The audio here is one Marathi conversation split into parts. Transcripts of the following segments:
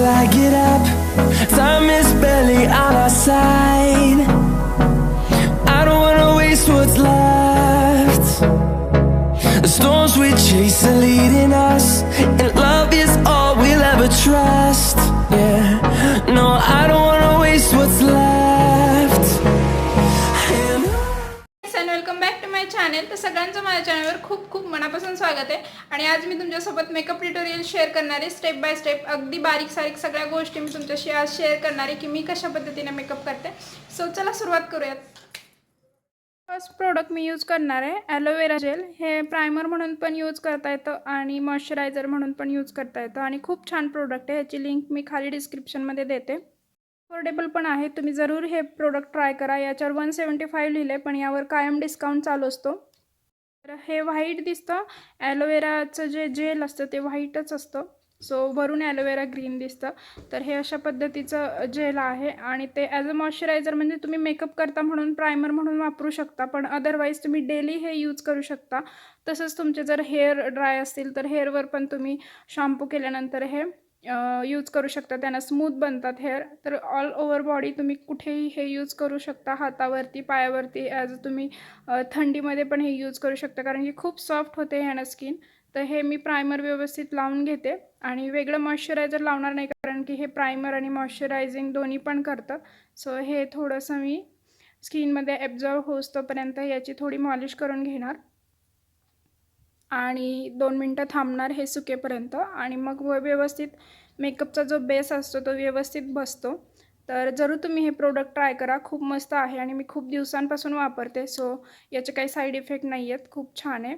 I get up. Time is barely on our side. I don't wanna waste what's left. The storms we chase are leading us, and love is all we'll ever trust. Yeah, no, I don't wanna waste what's left. And welcome back to my channel. तर सगळ्यांचं माझ्या चॅनलवर खूप खूप मनापासून स्वागत आहे. आणि आज मी तुमच्यासोबत मेकअप ट्युटोरियल शेअर करणार आहे. स्टेप बाय स्टेप अगदी बारीक सारीक सगळ्या गोष्टी मी तुमच्याशी आज शेअर करणार आहे की मी कशा पद्धतीने मेकअप करते. सो चला सुरुवात करूयात. फर्स्ट प्रोडक्ट मी यूज करणार आहे ॲलोवेरा जेल. हे प्रायमर म्हणून पण यूज करता येतं आणि मॉइश्चरायझर म्हणून पण यूज करता येतं आणि खूप छान प्रोडक्ट आहे. ह्याची लिंक मी खाली डिस्क्रिप्शनमध्ये देते. अफोर्डेबल पण आहे. तुम्ही जरूर हे प्रोडक्ट ट्राय करा. याच्यावर 175 लिहिले पण यावर कायम डिस्काउंट चालू असतो. तर हे व्हाईट दिसतं. ॲलोवेराचं जे जेल असतं ते व्हाईटच असतं. सो वरून ॲलोवेरा ग्रीन दिसतं. तर हे अशा पद्धतीचं जेल आहे आणि ते ॲज अ मॉइश्चरायझर म्हणजे तुम्ही मेकअप करता म्हणून प्रायमर म्हणून वापरू शकता. पण अदरवाईज तुम्ही डेली हे यूज करू शकता. तसंच तुमचे जर हेअर ड्राय असतील तर हेअरवर पण तुम्ही शॅम्पू केल्यानंतर हे यूज करू शकता. त्यांना स्मूथ बनतात हेअर. तर ऑल ओव्हर बॉडी तुम्ही कुठेही हे यूज करू शकता. हातावरती, पायावरती, ॲज तुम्ही थंडीमध्ये पण हे यूज करू शकता कारण की खूप सॉफ्ट होते ह्यानं स्किन. तर हे मी प्रायमर व्यवस्थित लावून घेते आणि वेगळं मॉइश्चरायझर लावणार नाही कारण की हे प्रायमर आणि मॉइश्चरायझिंग दोन्ही पण करतं. सो हे थोडंसं मी स्किनमध्ये ॲब्झॉर्ब होईस्तोपर्यंत याची थोडी मॉलिश करून घेणार आणि 2 मिनटं थांबणार हे सुकेपर्यंत आणि मग व्यवस्थित मेकअपचा जो बेस असतो तो व्यवस्थित बसतो. तर जरूर तुम्ही हे प्रोडक्ट ट्राय करा. खूप मस्त आहे आणि मी खूप दिवसांपासून वापरते. सो याचे काही साईड इफेक्ट नाही आहेत. खूप छान आहे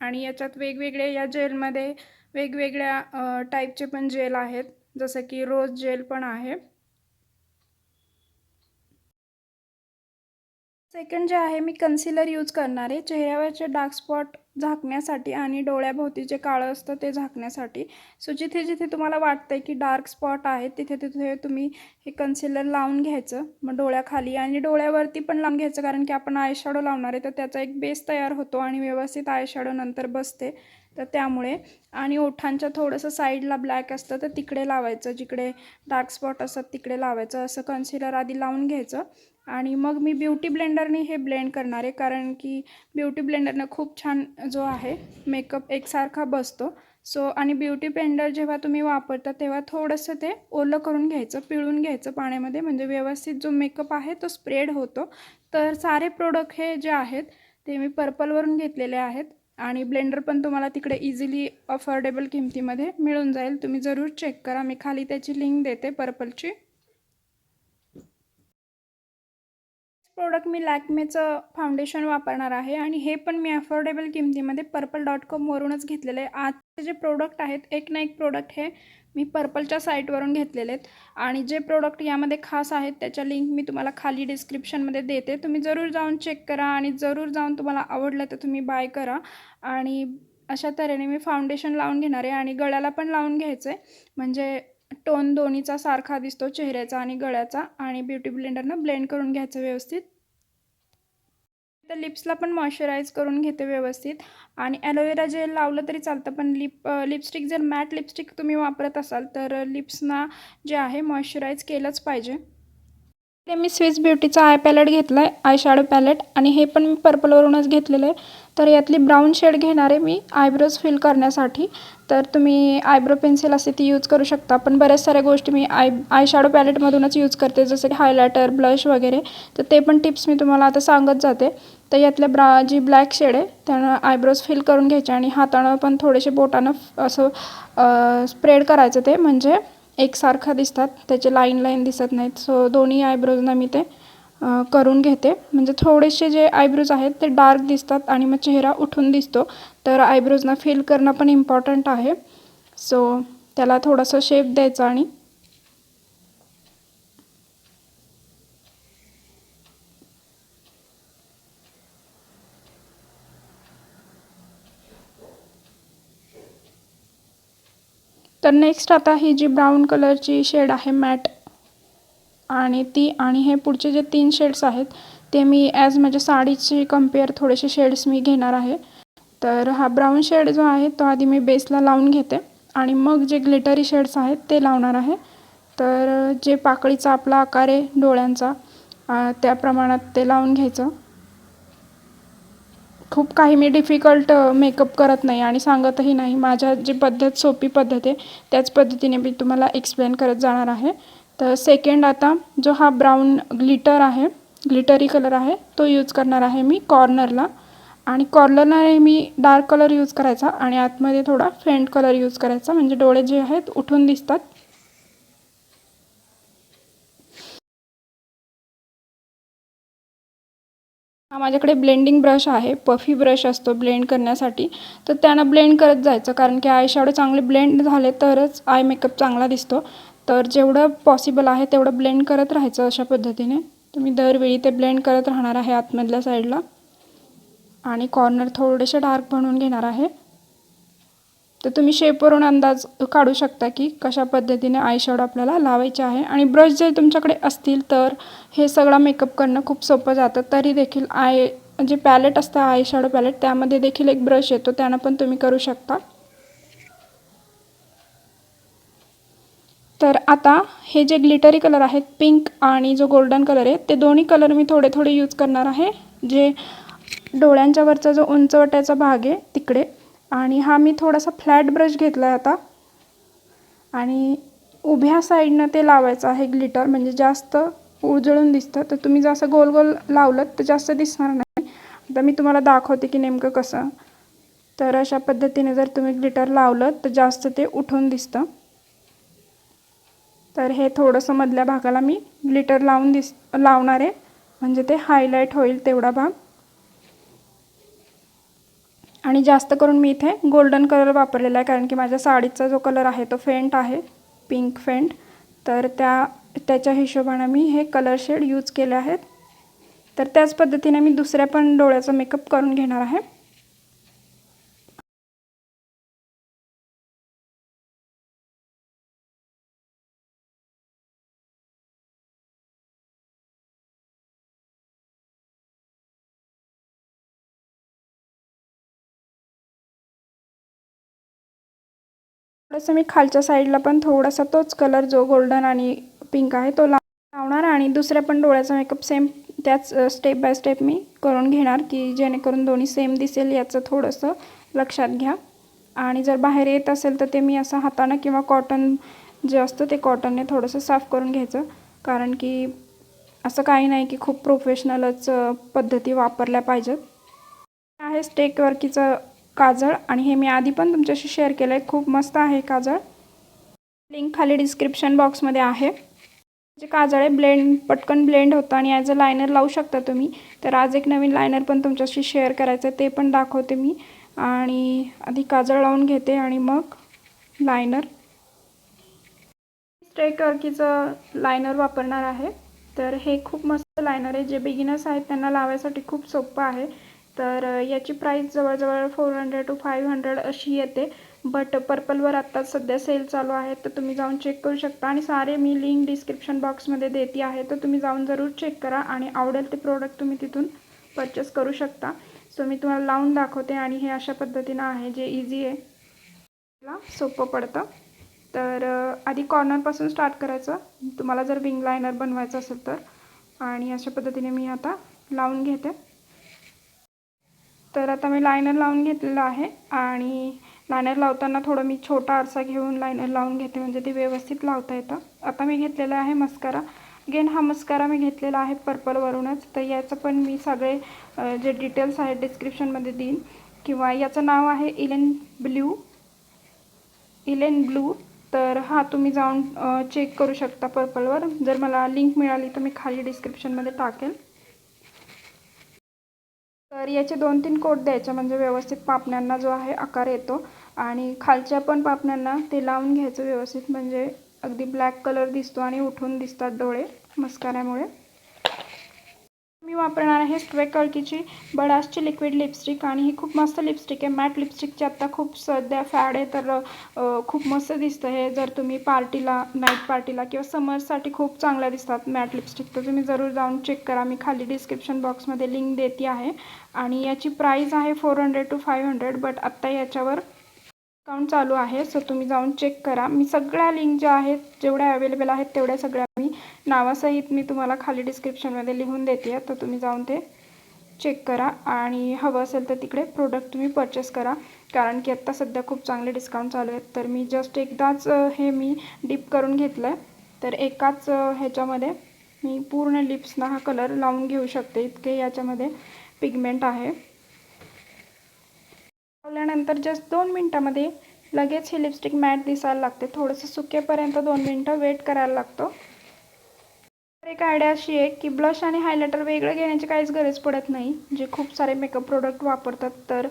आणि याच्यात वेगवेगळे या जेलमध्ये वेगवेगळ्या टाईपचे पण जेल आहेत. जसं की रोज जेल पण आहे. सेकंड जे आहे मी कन्सिलर यूज करणार आहे चेहऱ्यावरचे डार्क स्पॉट झाकण्यासाठी आणि डोळ्याभोवती जे काळं असतं ते झाकण्यासाठी. सो जिथे जिथे तुम्हाला वाटतं आहे की डार्क स्पॉट आहे तिथे तिथे तुम्ही हे कन्सिलर लावून घ्यायचं. मग डोळ्याखाली आणि डोळ्यावरती पण लावून घ्यायचं कारण की आपण आय शॅडो लावणार आहे तर त्याचा एक बेस तयार होतो आणि व्यवस्थित आय शॅडो नंतर बसते. तर त्यामुळे आणि ओठांच्या थोडंसं साईडला ब्लॅक असतं तर तिकडे लावायचं. जिकडे डार्क स्पॉट असतात तिकडे लावायचं. असं कन्सिलर आधी लावून घ्यायचं आणि मग मी ब्युटी ब्लेंडरने हे ब्लेंड करणार आहे कारण की ब्युटी ब्लेंडरनं खूप छान जो आहे मेकअप एकसारखा बसतो. सो आणि ब्युटी ब्लेंडर जेव्हा तुम्ही वापरता तेव्हा थोडंसं ते ओलं करून घ्यायचं, पिळून घ्यायचं पाण्यामध्ये म्हणजे व्यवस्थित जो मेकअप आहे तो स्प्रेड होतो. तर सारे प्रोडक्ट हे जे आहेत ते मी पर्पलवरून घेतलेले आहेत आणि ब्लेंडर पण तुम्हाला तिकडे इझिली अफोर्डेबल किमतीमध्ये मिळून जाईल. तुम्ही जरूर चेक करा. मी खाली त्याची लिंक देते पर्पलची. प्रोडक्ट मी लॅक्मेचं फाउंडेशन वापरणार आहे आणि हे पण मी अफोर्डेबल किमतीमध्ये पर्पल.com वरूनच घेतलेले आहे. आजचे जे प्रोडक्ट आहेत एक ना एक प्रोडक्ट हे मी पर्पलच्या साईटवरून घेतलेले आहेत आणि जे प्रोडक्ट यामध्ये खास आहेत त्याच्या लिंक मी तुम्हाला खाली डिस्क्रिप्शनमध्ये देते. तुम्ही जरूर जाऊन चेक करा आणि जरूर जाऊन तुम्हाला आवडलं तर तुम्ही बाय करा. आणि अशा तऱ्हेने मी फाउंडेशन लावून घेणार आहे आणि गळ्याला पण लावून घ्यायचं आहे म्हणजे टोन दोन्हीचा सारखा दिसतो चेहऱ्याचा आणि गळ्याचा आणि ब्युटी ब्लेंडरनं ब्लेंड करून घ्यायचं व्यवस्थित. तर लिप्सला पण मॉइश्चराईज करून घेते व्यवस्थित आणि ॲलोवेरा जेल लावलं तरी चालतं पण लिपस्टिक जर मॅट लिपस्टिक तुम्ही वापरत असाल तर लिप्सना जे आहे मॉइश्चराईज केलंच पाहिजे. ते मी स्विस ब्युटीचा आय पॅलेट घेतला आहे, आय शॅडो पॅलेट आणि हे पण मी पर्पलवरूनच घेतलेलं आहे. तर यातली ब्राऊन शेड घेणार आहे मी आयब्रोज फिल करण्यासाठी. तर तुम्ही आयब्रो पेन्सिल असे ती यूज करू शकता पण बऱ्याच साऱ्या गोष्टी मी आय शॅडो पॅलेटमधूनच यूज करते जसं की हायलायटर, ब्लश वगैरे. तर ते पण टिप्स मी तुम्हाला आता सांगत जाते. तर यातल्या जी ब्लॅक शेड आहे त्यानं आयब्रोज फिल करून घ्यायचे आणि हातानं पण थोडेसे बोटानं असं स्प्रेड करायचं ते म्हणजे एकसारखा दिसतात, त्याचे लाईन दिसत नाहीत. सो दोन्ही आयब्रोजना मी ते करून घेते म्हणजे थोडेसे जे आयब्रोज आहेत ते डार्क दिसतात आणि मग चेहरा उठून दिसतो. तर आयब्रोजना फिल करणं पण इम्पॉर्टंट आहे. सो त्याला थोडंसं शेप द्यायचा आणि तर नेक्स्ट आता ही जी ब्राऊन कलरची शेड आहे मॅट आणि ती आणि हे पुढचे जे 3 शेड्स आहेत ते मी ॲज माझ्या साडीची कंपेअर थोडेसे शेड्स मी घेणार आहे. तर हा ब्राऊन शेड जो आहे तो आधी मी बेसला लावून घेते आणि मग जे ग्लिटरी शेड्स आहेत ते लावणार आहे. तर जे पाकळीचा आपला आकार आहे डोळ्यांचा त्या प्रमाणात ते लावून घ्यायचं. खूप काही मी डिफिकल्ट मेकअप करत नाही आणि सांगतही नाही. माझ्या जी पद्धत सोपी पद्धत आहे त्याच पद्धतीने मी तुम्हाला एक्सप्लेन करत जाणार आहे. तर सेकंड आता जो हा ब्राऊन ग्लिटर आहे, ग्लिटरी कलर आहे, तो यूज करणार आहे मी कॉर्नरला. आणि कॉर्नरला मी डार्क कलर यूज करायचा आणि आतमध्ये थोडा फेंट कलर यूज करायचा, म्हणजे डोळे जे आहेत उठून दिसतात. हा माझ्याकडे ब्लेंडिंग ब्रश आहे, पफी ब्रश असतो ब्लेंड करण्यासाठी. तर त्यानं ब्लेंड करत जायचं, कारण की आय शॅडो चांगले ब्लेंड झाले तरच आय मेकअप चांगला दिसतो. तर जेवढं पॉसिबल आहे तेवढं ब्लेंड करत राहायचं अशा पद्धतीने. तर मी दरवेळी ते ब्लेंड करत राहणार आहे आतमधल्या साईडला. आणि कॉर्नर थोडेसे डार्क बनवून घेणार आहे. तर तुम्ही शेपवरून अंदाज काढू शकता की कशा पद्धतीने आय शॅडो आपल्याला लावायचे आहे. आणि ब्रश जर तुमच्याकडे असतील तर हे सगळा मेकअप करणं खूप सोपं जातं. तरी देखील जे पॅलेट असतं आय शॅडो पॅलेट, त्यामध्ये देखील एक ब्रश येतो, त्यानं पण तुम्ही करू शकता. तर आता हे जे ग्लिटरी कलर आहेत, पिंक आणि जो गोल्डन कलर आहे, ते दोन्ही कलर मी थोडे थोडे यूज करणार आहे, जे डोळ्यांच्या वरचा जो उंचवट्याचा भाग आहे तिकडे. आणि हा मी थोडासा फ्लॅट ब्रश घेतला आहे आता आणि उभ्या साईडनं ते लावायचं आहे ग्लिटर, म्हणजे जास्त उजळून दिसतं. तर तुम्ही जर असं गोल गोल लावलं तर जास्त दिसणार नाही. आता मी तुम्हाला दाखवते की नेमकं कसं. तर अशा पद्धतीने जर तुम्ही ग्लिटर लावलं तर जास्त ते उठून दिसतं. तर हे थोडंसं मधल्या भागाला मी ग्लिटर लावणार आहे, म्हणजे ते हायलाईट होईल तेवढा भाग. आणि जास्त करून मी इथे गोल्डन कलर वापरलेला आहे, कारण की माझ्या साडीचा जो कलर आहे तो फेंट आहे, पिंक फेंट. तर त्याच्या हिशोबाने मी हे कलर शेड यूज केले आहेत. तर त्याच पद्धतीने मी दुसऱ्या पण डोळ्याचा मेकअप करून घेणार आहे. थोडंसं मी खालच्या साईडला पण थोडासा तोच कलर जो गोल्डन आणि पिंक आहे तो लावणार. आणि दुसऱ्या पण डोळ्याचा मेकअप सेम त्याच स्टेप बाय स्टेप मी करून घेणार, की जेणेकरून दोन्ही सेम दिसेल याचं थोडंसं लक्षात घ्या. आणि जर बाहेर येत असेल तर ते मी असं हातानं किंवा कॉटन जे असतं ते कॉटनने थोडंसं साफ करून घ्यायचं, कारण की असं काही नाही की खूप प्रोफेशनलच पद्धती वापरल्या पाहिजेत. आहे स्टेक वर्कीचं काजळ, आणि हे मी आधी पण तुमच्याशी शेअर केलं आहे, खूप मस्त आहे काजळ. लिंक खाली डिस्क्रिप्शन बॉक्समध्ये आहे. जे काजळ आहे पटकन ब्लेंड होतं आणि ॲज अ लायनर लावू शकता तुम्ही. तर आज एक नवीन लायनर पण तुमच्याशी शेअर करायचं आहे, ते पण दाखवते मी. आणि आधी काजळ लावून घेते आणि मग लायनर. स्टेक वर्कीचं लायनर वापरणार आहे. तर हे खूप मस्त लायनर आहे, जे बिगिनर्स आहेत त्यांना लावायसाठी खूप सोपं आहे. तर याची प्राईस जवळजवळ 400 to 500 अशी येते. बट पर्पलवर आत्ता सध्या सेल चालू आहे, तर तुम्ही जाऊन चेक करू शकता. आणि सारे मी लिंक डिस्क्रिप्शन बॉक्समध्ये देते आहे, तर तुम्ही जाऊन जरूर चेक करा आणि आवडेल ते प्रोडक्ट तुम्ही तिथून परचेस करू शकता. सो मी तुम्हाला लावून दाखवते. आणि हे अशा पद्धतीनं आहे, जे इझी आहे, सोपं पडतं. तर आधी कॉर्नरपासून स्टार्ट करायचं तुम्हाला जर विंग लायनर बनवायचं असेल तर. आणि अशा पद्धतीने मी आता लावून घेते. तर आता मी लायनर लावून घेतलेलं आहे. आणि लायनर लावताना थोडं मी छोटा आरसा घेऊन लायनर लावून घेते, म्हणजे ते व्यवस्थित लावता येतं. आता मी घेतलेला आहे मस्कारा. अगेन हा मस्कारा मी घेतलेला आहे पर्पलवरूनच. तर याचं पण मी सगळे जे डिटेल्स आहेत डिस्क्रिप्शनमध्ये देईन, किंवा याचं नाव आहे इलेन ब्लू. तर हा तुम्ही जाऊन चेक करू शकता पर्पलवर. जर मला लिंक मिळाली तर मी खाली डिस्क्रिप्शनमध्ये टाकेल. तर याचे 2-3 कोट द्यायचे, म्हणजे व्यवस्थित पापण्यांना जो आहे आकार येतो. आणि खालच्या पण पापण्यांना ते लावून घ्यायचं व्यवस्थित, म्हणजे अगदी ब्लॅक कलर दिसतो आणि उठून दिसतात डोळे मस्काऱ्यामुळे. मी वापरणार आहे स्ट्वेक अर्कीची बडासची लिक्विड लिपस्टिक. आणि ही खूप मस्त लिपस्टिक आहे. मॅट लिपस्टिकची आत्ता खूप सध्या फॅड आहे, तर खूप मस्त दिसतं हे. जर तुम्ही पार्टीला, नाईट पार्टीला किंवा समर्ससाठी खूप चांगल्या दिसतात मॅट लिपस्टिक. तर तुम्ही जरूर जाऊन चेक करा. मी खाली डिस्क्रिप्शन बॉक्समध्ये लिंक देते आहे. आणि याची प्राईस आहे 400 to 500. बट आत्ता याच्यावर डिस्काउंट चालू आहे, सो तुम्ही जाऊन चेक करा. मी सगळ्या लिंक ज्या आहेत, जेवढ्या अवेलेबल आहेत तेवढ्या सगळ्या मी नावासहित मी तुम्हाला खाली डिस्क्रिप्शनमध्ये लिहून देते, तर तुम्ही जाऊन ते चेक करा आणि हवं असेल तर तिकडे प्रोडक्ट तुम्ही परचेस करा, कारण की आत्ता सध्या खूप चांगले डिस्काउंट चालू आहेत. तर मी जस्ट एकदाच हे मी डिप करून घेतलं आहे, तर एकाच ह्याच्यामध्ये मी पूर्ण लिप्सना हा कलर लावून घेऊ शकते, इतके याच्यामध्ये पिगमेंट आहे. लावल्यानंतर जस्ट 2 मिनटामध्ये लगेच ही लिपस्टिक मॅट दिसायला लागते. थोडंसं सुकेपर्यंत 2 मिनटं वेट करायला लागतो. एक आयडिया अशी आहे की ब्लश आणि हायलायटर वेगळं घेण्याची काहीच गरज पडत नाही. जे खूप सारे मेकअप प्रोडक्ट वापरतात तर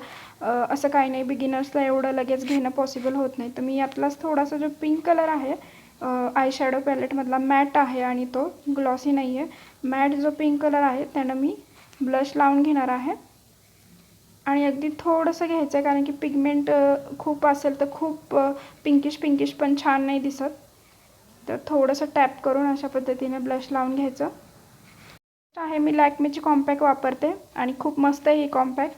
असं काही नाही, बिगिनर्सला एवढं लगेच घेणं पॉसिबल होत नाही. तर मी यातलाच थोडासा जो पिंक कलर आहे आय शॅडो पॅलेटमधला मॅट आहे आणि तो ग्लॉसी नाही आहे. मॅट जो पिंक कलर आहे त्यानं मी ब्लश लावून घेणार आहे आणि अगदी थोडंसं घ्यायचं आहे, कारण की पिगमेंट खूप असेल तर खूप पिंकिश पण छान नाही दिसत. तर थोडंसं टॅप करून अशा पद्धतीने ब्लश लावून घ्यायचं आहे. मी लॅक्मेची कॉम्पॅक्ट वापरते आणि खूप मस्त आहे ही कॉम्पॅक्ट,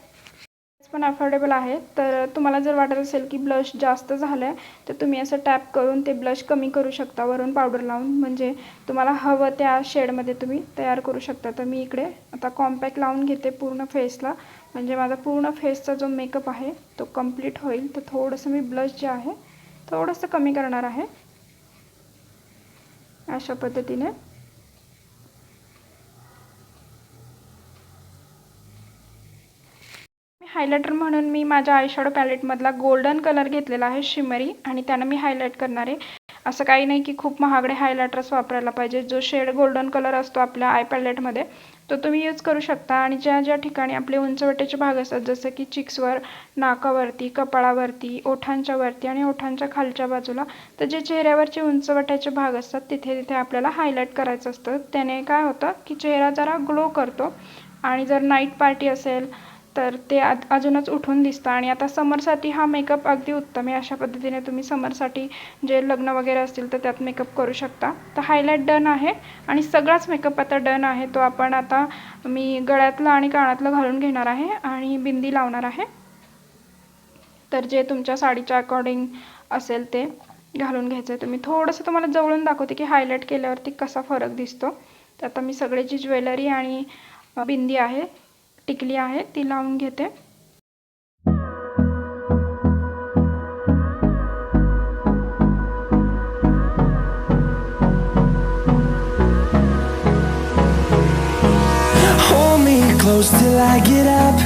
पण अफोर्डेबल आहे. तर तुम्हाला जर वाटत असेल की ब्लश जास्त झालं आहे तर तुम्ही असं टॅप करून ते ब्लश कमी करू शकता वरून पावडर लावून, म्हणजे तुम्हाला हवं त्या शेडमध्ये तुम्ही तयार करू शकता. तर मी इकडे आता कॉम्पॅक्ट लावून घेते पूर्ण फेसला, म्हणजे माझा पूर्ण फेसचा जो मेकअप आहे तो कंप्लीट होईल. तर थोडंसं मी ब्लश जे आहे थोडंसं कमी करणार आहे अशा पद्धतीने. हायलायटर म्हणून मी माझ्या आय शॅडो पॅलेटमधला गोल्डन कलर घेतलेला आहे शिमरी, आणि त्यानं मी हायलाईट करणार आहे. असं काही नाही की खूप महागडे हायलायटर्स वापरायला पाहिजे. जो शेड गोल्डन कलर असतो आपल्या आय पॅलेटमध्ये तो तुम्ही यूज करू शकता. आणि ज्या ज्या ठिकाणी आपले उंचवट्याचे भाग असतात, जसं की चिक्सवर, नाकावरती, कपाळावरती, ओठांच्या वरती आणि ओठांच्या खालच्या बाजूला, तर जे चेहऱ्यावरचे उंचवट्याचे भाग असतात तिथे तिथे आपल्याला हायलाईट करायचं असतं. त्याने काय होतं की चेहरा जरा ग्लो करतो आणि जर नाईट पार्टी असेल तर ते अजूनच उठून दिसतं. आणि आता समरसाठी हा मेकअप अगदी उत्तम आहे. अशा पद्धतीने तुम्ही समरसाठी जे लग्न वगैरे असतील तर त्यात मेकअप करू शकता. तर हायलाईट डन आहे आणि सगळाच मेकअप आता डन आहे. तो आपण आता मी गळ्यातलं आणि कानातलं घालून घेणार आहे आणि बिंदी लावणार आहे. तर जे तुमच्या साडीच्या अकॉर्डिंग असेल ते घालून घ्यायचं आहे. तुम्ही थोडंसं तुम्हाला जवळून दाखवते की हायलाईट केल्यावरती कसा फरक दिसतो. तर आता मी सगळी जी ज्वेलरी आणि बिंदी आहे, टिकली आहे, ती लावून घेते. Hold me close till I get up.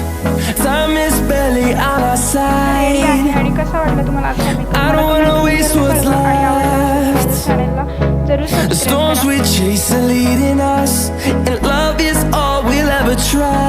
Time is barely on our side. आणि कसं वाटलं तुम्हाला आजचा makeup? I don't wanna waste what's left. चॅनलला जरूर The सबस्क्राईब storms करा. we chase are leading us, and love is all we'll ever try.